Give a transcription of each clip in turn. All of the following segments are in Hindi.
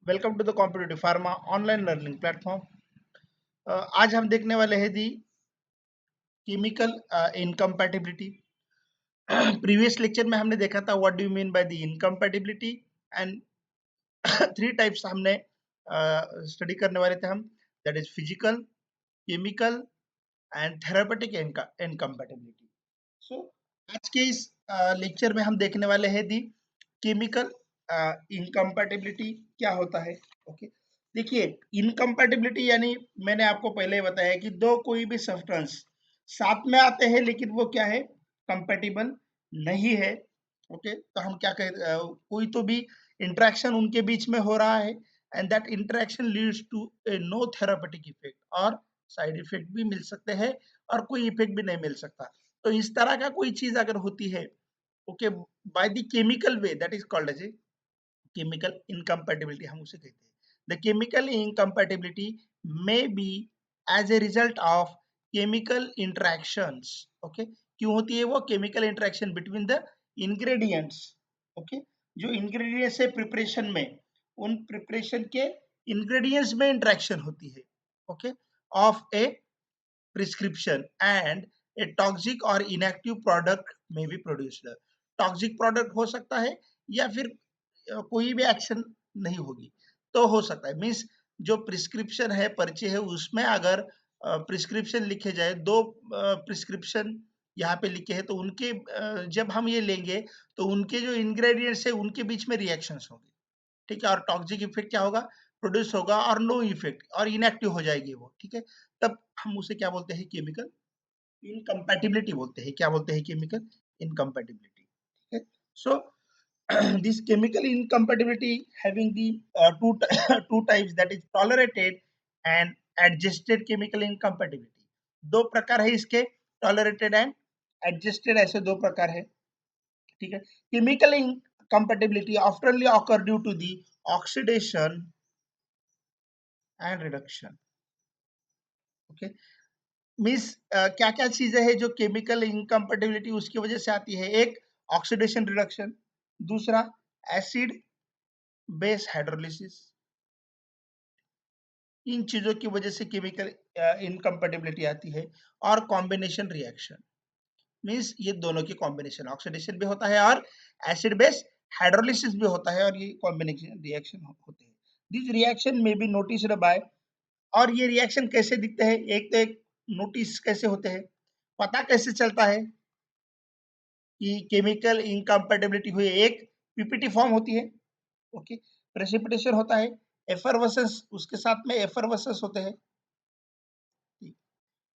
Welcome to the competitive pharma online learning platform. आज हम देखने वाले हैं the chemical incompatibility. Previous lecture में हमने देखा था what do you mean by the incompatibility and three types हमने स्टडी करने वाले थे हम, that is physical, chemical and therapeutic incompatibility. So आज के इस लेक्चर में हम देखने वाले हैं दी केमिकल इनकम्पैटिबिलिटी क्या होता है। ओके, देखिए इनकम्पैटिबिलिटी यानी मैंने आपको पहले ही बताया कि दो कोई भी सब्सटेंस साथ में आते हैं लेकिन वो क्या है, कंपैटिबल नहीं है। ओके, तो हम क्या कोई तो भी इंटरेक्शन उनके बीच में हो रहा है and that interaction leads to a no therapeutic effect, और साइड इफेक्ट भी मिल सकते हैं और कोई इफेक्ट भी नहीं मिल सकता। तो इस तरह का कोई चीज अगर होती है, okay, by the chemical way, that is called as a chemical incompatibility, हम उसे कहते हैं। The chemical incompatibility may be as a result of chemical interactions. Okay, क्यों होती है वो chemical interaction between the ingredients. Okay, जो इंग्रेडिएंट्स है प्रिपरेशन में, उन प्रिपरेशन के इंग्रेडिएंट्स में इंटरेक्शन होती है, okay, of a prescription and a toxic or inactive product may be produced। Toxic product हो सकता है या फिर कोई भी एक्शन नहीं होगी तो हो सकता है। मीन्स जो प्रिस्क्रिप्शन है, पर्चे है, उसमें अगर प्रिस्क्रिप्शन लिखे जाए, दो प्रिस्क्रिप्शन यहाँ पे लिखे हैं, तो उनके जब हम ये लेंगे तो उनके जो इंग्रेडिएंट्स है उनके बीच में रिएक्शंस होंगे, ठीक है, और टॉक्सिक इफेक्ट क्या होगा, प्रोड्यूस होगा, और नो इफेक्ट और इनएक्टिव हो जाएगी वो, ठीक है। तब हम उसे क्या बोलते हैं, केमिकल इनकम्पैटिबिलिटी बोलते हैं। क्या बोलते हैं, केमिकल इनकम्पैटिबिलिटी, ठीक है। सो this chemical incompatibility having the two two types, that is tolerated and adjusted chemical incompatibility। दो प्रकार है इसके, tolerated and adjusted, ऐसे दो प्रकार है, ठीक है। Chemical incompatibility oftenly occur due to the oxidation and reduction। Okay, means क्या क्या चीजें हैं जो केमिकल इनकम्पेटिबिलिटी उसकी वजह से आती है। एक, ऑक्सीडेशन रिडक्शन, दूसरा एसिड बेस हाइड्रोलिसिस। इन चीजों की वजह से केमिकल इनकम्पेटिबिलिटी आती है। और कॉम्बिनेशन रिएक्शन, मीन्स ये दोनों की कॉम्बिनेशन, ऑक्सीडेशन भी होता है और एसिड बेस हाइड्रोलिसिस भी होता है, और ये कॉम्बिनेशन रिएक्शन होते हैं। दिस रिएक्शन में बी नोटिस्ड बाय, और ये रिएक्शन कैसे दिखते हैं, एक तो एक नोटिस कैसे होते हैं, पता कैसे चलता है कि केमिकल इनकम्पैटिबिलिटी हुई है। एक, पीपीटी फॉर्म होती है, ओके, प्रेसिपिटेशन होता है, एफरवेसेंस, उसके साथ में एफरवेसेंस होते हैं,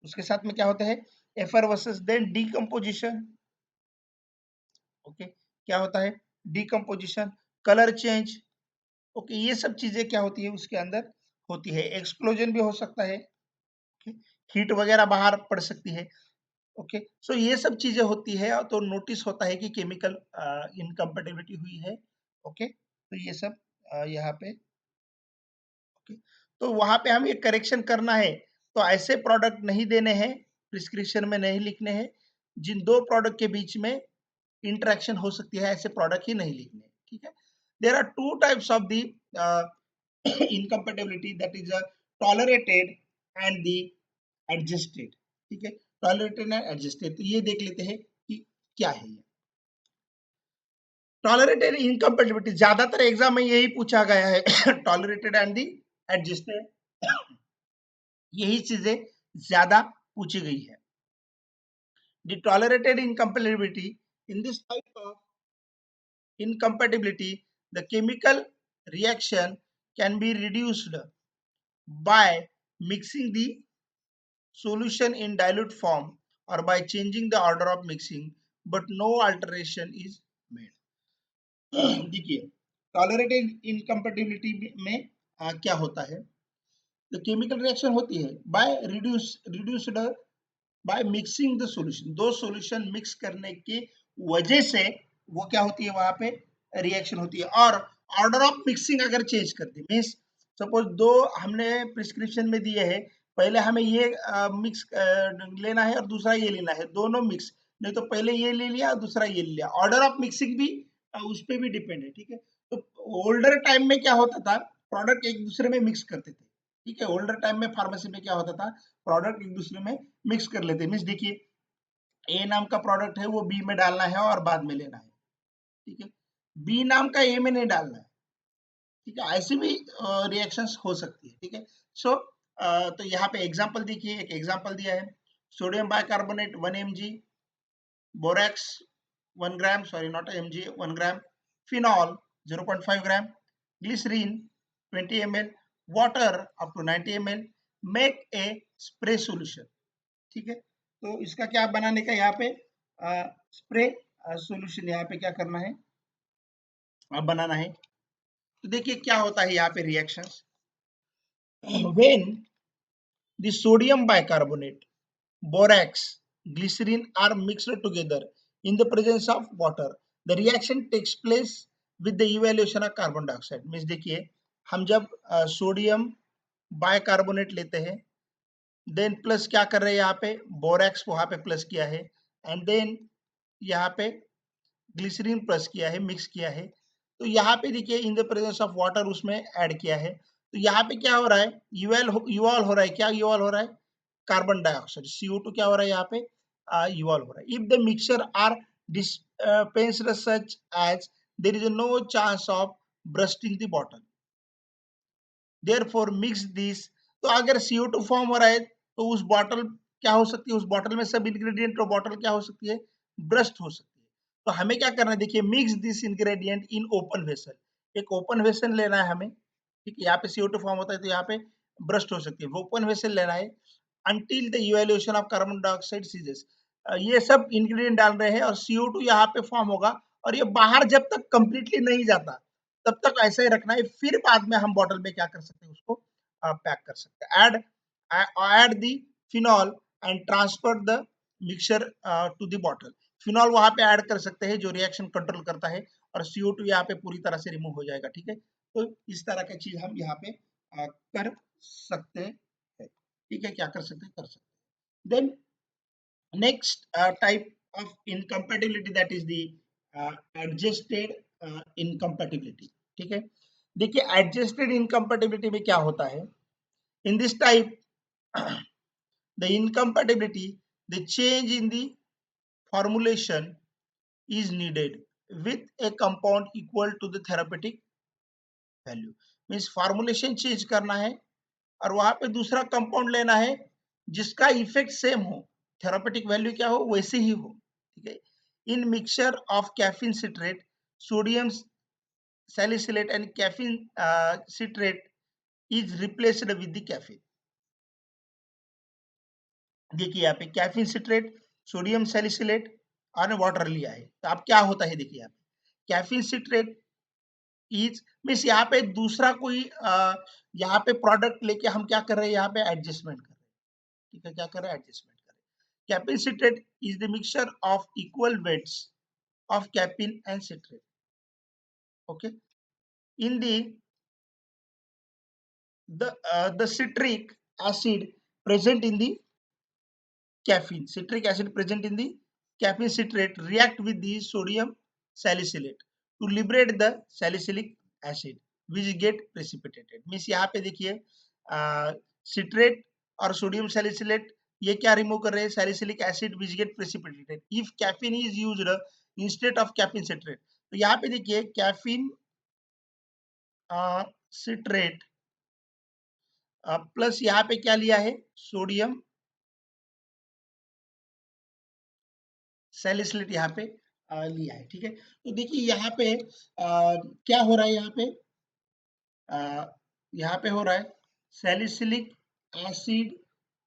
उसके साथ में क्या होता है, एफरवेसेंस, देन डीकम्पोजिशन। ओके, क्या होता है, डीकम्पोजिशन, कलर चेंज। ओके, ये सब चीजें क्या होती है उसके अंदर होती है। एक्सप्लोजन भी हो सकता है, हीट वगैरह बाहर पड़ सकती है। ओके, सो ये सब चीजें होती है, तो नोटिस होता है कि केमिकल इनकम्पेटिबिलिटी हुई है। ओके, तो ये सब यहाँ पे, ओके, तो वहां पे हम ये करेक्शन करना है, तो ऐसे प्रोडक्ट नहीं देने हैं, प्रिस्क्रिप्शन में नहीं लिखने हैं। जिन दो प्रोडक्ट के बीच में इंटरेक्शन हो सकती है, ऐसे प्रोडक्ट ही नहीं लिखने, ठीक है। There are two types of the incompatibility, that is tolerated and the adjusted, ठीक है। टॉलरेटेड एंड एडजस्टेड, तो ये देख लेते हैं कि क्या है ये टॉलरेटेड इनकम्पेटिबिलिटी। ज्यादातर एग्जाम में यही पूछा गया है टॉलरेटेड एंड दी एडजस्टेड, यही चीजें ज्यादा पूछी गई है। The tolerated incompatibility, in this type of incompatibility, the chemical reaction can be reduced by mixing the solution in dilute form or by changing the order of mixing, but no alteration is made। देखिए, टॉलरेटेड इनकम्पेटिबिलिटी में क्या होता है, तो केमिकल रिएक्शन होती है by reduced by mixing the solution. दो सॉल्यूशन मिक्स करने की वजह से वो क्या होती है, वहां पे रिएक्शन होती है। और ऑर्डर ऑफ मिक्सिंग अगर चेंज कर दी, मीन्स सपोज दो हमने प्रिस्क्रिप्शन में दिए है, पहले हमें ये मिक्स लेना है और दूसरा ये लेना है, दोनों मिक्स, नहीं तो पहले ये ले लिया और दूसरा ये ले लिया। ऑर्डर ऑफ मिक्सिंग भी उस पर भी डिपेंड है, ठीक है। तो ओल्डर टाइम में क्या होता था, प्रोडक्ट एक दूसरे में मिक्स करते थे, ठीक है। ओल्डर टाइम में फार्मेसी में क्या होता था, प्रोडक्ट एक दूसरे में मिक्स कर लेते। मीन्स देखिए ए नाम का प्रोडक्ट है वो बी में डालना है और बाद में लेना है, ठीक है। बी नाम का ए में नहीं डालना है, ठीक है। ऐसी भी रिएक्शंस हो सकती है, ठीक है। सो तो यहाँ पे एग्जांपल देखिए, एक एग्जांपल दिया है, sodium bicarbonate 1 mg, borax 1 gram, sorry not mg, 1 gram, phenol 0.5 gram, glycerine 20 ml, water up to 90 ml, make a spray solution, ठीक है। तो इसका क्या बनाने का यहाँ पे स्प्रे सॉल्यूशन यहाँ पे क्या करना है, बनाना है। तो देखिए क्या होता है यहाँ पे reactions, when the sodium bicarbonate, borax, glycerin are mixed together in the presence of water, the reaction takes place with the evaluation of carbon dioxide. Means देखिए हम जब सोडियम बाइकार्बोनेट लेते हैं, देन प्लस क्या कर रहे हैं यहाँ पे, बोरैक्स वहां पे प्लस किया है, एंड देन यहाँ पे ग्लिसरीन प्लस किया है, मिक्स किया है। तो यहाँ पे देखिए in the presence of water उसमें ऐड किया है। तो यहाँ पे क्या हो रहा है, यूवॉल हो रहा है, क्या यूवॉल हो रहा है, कार्बन डाइऑक्साइड, CO2 क्या हो रहा है यहाँ पे, यूवॉल हो रहा है। If the mixture are dispensed such as there is no chance of bursting the bottle, therefore mix this। तो अगर CO2 फॉर्म हो रहा है तो उस बॉटल क्या हो सकती है, उस बॉटल में सब इंग्रेडिएंट और बॉटल क्या हो सकती है, ब्रस्ट हो सकती है। तो हमें क्या करना है, देखिए mix this ingredient in open vessel, एक ओपन वेसल लेना है हमें, ठीक है। यहाँ पे CO2 फॉर्म होता है तो यहाँ पे ब्रस्ट हो सकती है, ओपन वेसल लेना है। until the evaluation of carbon dioxide ceases, ये सब इंग्रेडिएंट डाल रहे हैं और CO2 यहाँ पे फॉर्म होगा, और ये बाहर जब तक कंप्लीटली नहीं जाता तब तक ऐसा ही रखना है। फिर बाद में हम बॉटल में क्या कर सकते हैं, उसको पैक कर सकते हैं। Add the phenol and transfer the mixture to the bottle. Phenol वहां पे ऐड कर सकते हैं जो रिएक्शन कंट्रोल करता है, और CO2 यहाँ पे पूरी तरह से रिमूव हो जाएगा, ठीक है। तो इस तरह की चीज हम यहाँ पे कर सकते हैं, ठीक है। क्या कर सकते हैं, कर सकते हैं। Then next type of incompatibility, that is the adjusted incompatibility, ठीक है। देखिए एडजस्टेड इनकम्पैटिबिलिटी में क्या होता है, in this type the incompatibility, the change in the formulation is needed with a compound equal to the therapeutic value। Means formulation change करना है और वहां पे दूसरा कंपाउंड लेना है जिसका इफेक्ट सेम हो, थेरापेटिक वैल्यू क्या हो वैसे ही हो, ठीक है। इन mixture of caffeine citrate, sodium salicylate and caffeine citrate is replaced with the caffeine. देखिए यहाँ पे कैफीन सिट्रेट, सोडियम सैलिसिलेट और वाटर लिया है, तो अब क्या होता है, देखिए यहाँ पे कैफीन सिट्रेट इज मीन्स यहाँ पे दूसरा कोई यहाँ पे प्रोडक्ट लेके हम क्या कर रहे हैं, यहाँ पे एडजस्टमेंट कर रहे हैं, ठीक है। क्या कर रहे हैं, एडजस्टमेंट कर रहे हैं। Caffeine citrate is the mixture of equal weights of caffeine and citrate, okay। in the citric acid present in the caffeine, citric acid present in the caffeine citrate react with the sodium salicylate to liberate the salicylic acid which get precipitated। Means यहाँ पे देखिए सिट्रेट और सोडियम सैलिसिलेट ये क्या रिमूव कर रहे हैं, salicylic acid which get precipitated if caffeine is used instead of caffeine citrate. तो यहाँ पे देखिए कैफीन सिट्रेट प्लस यहाँ पे क्या लिया है, सोडियम सैलिसिलेट यहाँ पे लिया है, ठीक है। तो देखिए यहाँ पे क्या हो रहा है, यहाँ पे हो रहा है सैलिसिलिक एसिड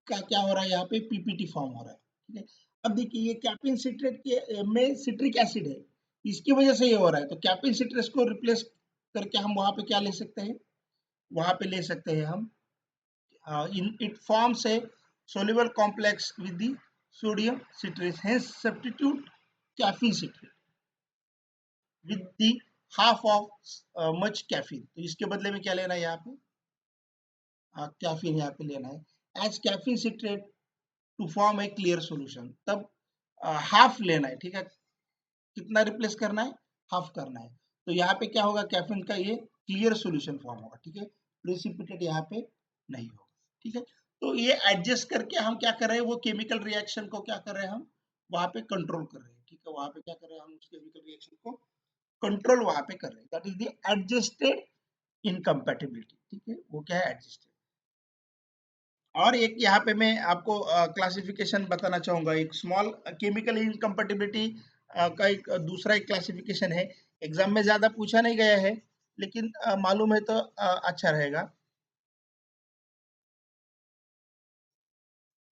का क्या हो रहा है, यहाँ पे पीपीटी फॉर्म हो रहा है, ठीक है। अब देखिए ये कैफीन सिट्रेट के में सिट्रिक एसिड है, इसकी वजह से ये हो रहा है। तो कैफीन सिट्रेट को रिप्लेस करके हम वहां पे क्या ले सकते हैं, वहां पे ले सकते हैं हम it forms a soluble complex with the sodium citrate, hence substitute caffeine citrate with the half of much caffeine। तो इसके बदले में क्या लेना है, यहाँ पे कैफीन यहाँ पे लेना है as caffeine citrate to form a clear solution, तब हाफ लेना है, ठीक है। कितना रिप्लेस करना है, हाफ करना है। तो यहाँ पे क्या होगा, कैफीन का ये क्लियर सोल्यूशन फॉर्म होगा, ठीक है। प्रेसिपिटेट यहाँ पे नहीं होगा, ठीक है। तो ये एडजस्ट करके हम क्या कर रहे हैं, वो केमिकल रिएक्शन को क्या कर रहे हैं, हम वहां पे कंट्रोल कर रहे हैं, ठीक है। वहां पे क्या कर रहे हैं, हम उस केमिकल रिएक्शन को कंट्रोल वहां पे कर रहे हैं, that is the adjusted incompatibility, ठीक है। वो क्या है, एडजस्टेड। और एक यहाँ पे मैं आपको क्लासिफिकेशन बताना चाहूंगा, एक स्मॉल केमिकल इनकम्पैटिबिलिटी का एक दूसरा एक क्लासिफिकेशन है। एग्जाम में ज्यादा पूछा नहीं गया है, लेकिन मालूम है तो अच्छा रहेगा,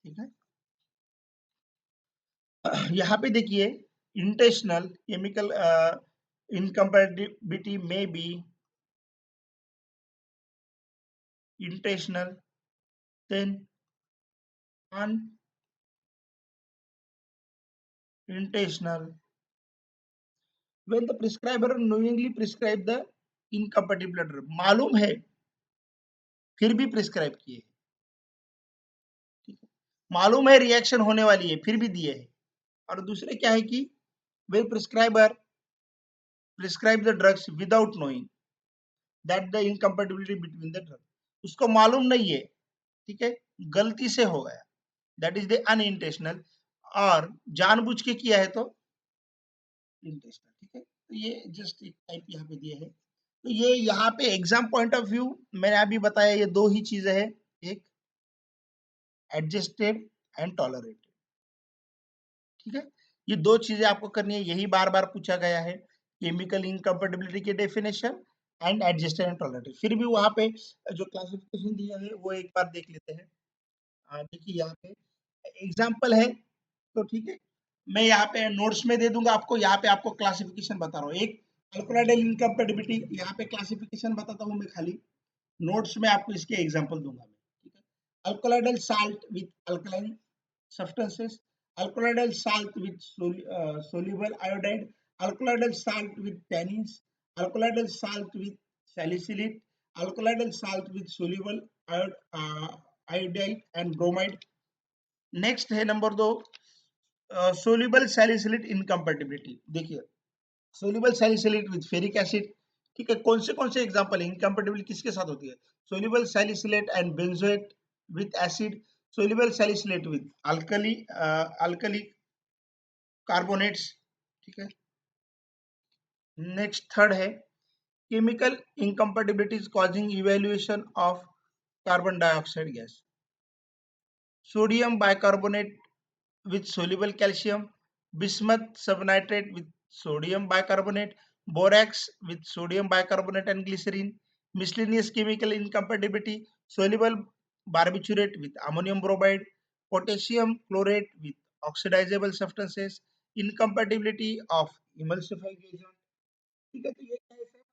ठीक है। यहाँ पे देखिए, इंटेंशनल केमिकल इनकम्पैटिबिलिटी में B intentional, then unintentional. When the prescriber knowingly prescribe the incompatible drug, मालूम है फिर भी प्रिस्क्राइब किए, ठीक है। मालूम है रिएक्शन होने वाली है फिर भी दिए है। और दूसरे क्या है कि when prescriber prescribe the drugs without knowing that the incompatibility between the drug, उसको मालूम नहीं है, ठीक है, गलती से हो गया, दैट इज द अनइंटेंशनल। और जानबूझ के किया है तो इंटेंशनल, ठीक है। तो ये जस्ट एक टाइप यहाँ पे दिए है। तो ये यहाँ पे एग्जाम पॉइंट ऑफ व्यू मैंने अभी बताया, ये दो ही चीजें हैं, एक एडजस्टेड एंड टॉलरेटेड, ठीक है। ये दो चीजें आपको करनी है, यही बार बार पूछा गया है, केमिकल इनकम्पेटिबिलिटी के definition and adjusted and tolerated. फिर भी वहां पे जो क्लासिफिकेशन दिया है वो एक बार देख लेते हैं। देखिए यहाँ पे एग्जाम्पल है, तो ठीक है, मैं यहाँ पे नोट्स में दे दूंगा आपको, यहाँ पे आपको क्लासिफिकेशन बता रहा हूँ। एक अल्कोलाइडल इनकम्पेटिबिलिटी, यहाँ पे क्लासिफिकेशन बताता हूँ मैं, खाली नोट्स में आपको इसके एग्जांपल दूंगा मैं, ठीक है। Alkaloidal salt with alkaline substances, alkaloidal salt with soluble iodide, alkaloidal salt with tannins, alkaloidal salt with salicylate, alkaloidal salt with soluble iodide and bromide। Next है नंबर 2, सोल्यूबल सैलिसिलेट इनकम्पैटिबिलिटी। देखिए, soluble salicylate with ferric acid, ठीक है। कौन से एग्जांपल है, इनकम्पैटिबिलिटी किसके साथ होती है, soluble salicylate and benzoate with acid, soluble salicylate with alkali carbonates, ठीक है। नेक्स्ट थर्ड है chemical incompatibilities causing evaluation of carbon dioxide gas, sodium bicarbonate with soluble calcium, bismuth subnitrate with sodium bicarbonate, borax with sodium bicarbonate and glycerin, miscellaneous chemical incompatibility, soluble barbiturate with ammonium bromide, potassium chlorate with oxidizable substances, incompatibility of emulsified agent, ठीक है। तो ये क्या है सर,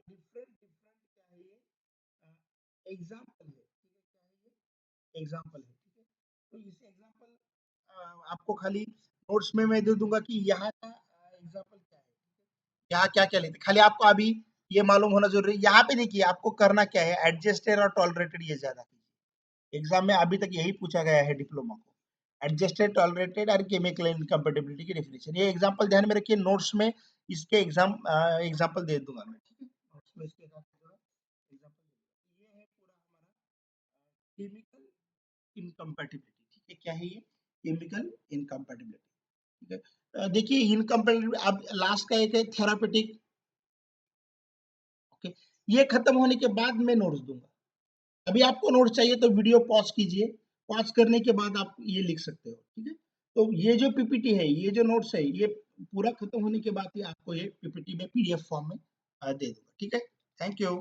डिफरेंट डिफरेंट क्या है, ये एग्जाम्पल है, ठीक है। क्या है ये, एग्जाम्पल है, ठीक है। तो इस एग्जाम्पल आपको खाली नोट्स में मैं दे दूंगा कि यहाँ का एग्जाम्पल क्या है, यहाँ क्या क्या लेते, खाली आपको अभी ये मालूम होना जरूरी है। यहाँ पे देखिए आपको करना क्या है, एडजस्टेड और टॉलरेटेड ये ज्यादा कीजिए। एग्जाम में अभी तक यही पूछा गया है डिप्लोमा को, एडजस्टेड टॉलरेटेड और केमिकल इनकम्पेटिबिलिटी की डेफिनेशन। ये एग्जाम्पल ध्यान में रखिए, नोट्स में इसके एग्जाम्पल दे दूंगा मैं, ठीक है। नोट्स में इसके एग्जाम्पल, ये है पूरा हमारा केमिकल इनकम्पैटिबिलिटी, ठीक है। क्या है ये, केमिकल इनकम्पैटिबिलिटी, ठीक है। देखिए इनकम्पैटिबिलिटी, अब लास्ट का एक है थेरापेटिक, ओके। ये खत्म होने के बाद मैं नोट्स दूंगा। अभी आपको नोट्स चाहिए तो वीडियो पॉज कीजिए, पॉज करने के बाद आप ये लिख सकते हो, ठीक है। तो ये जो पीपीटी है, ये जो नोट्स है, ये पूरा खत्म होने के बाद ही आपको ये पीपीटी में पीडीएफ फॉर्म में दे दूंगा, ठीक है। Thank you.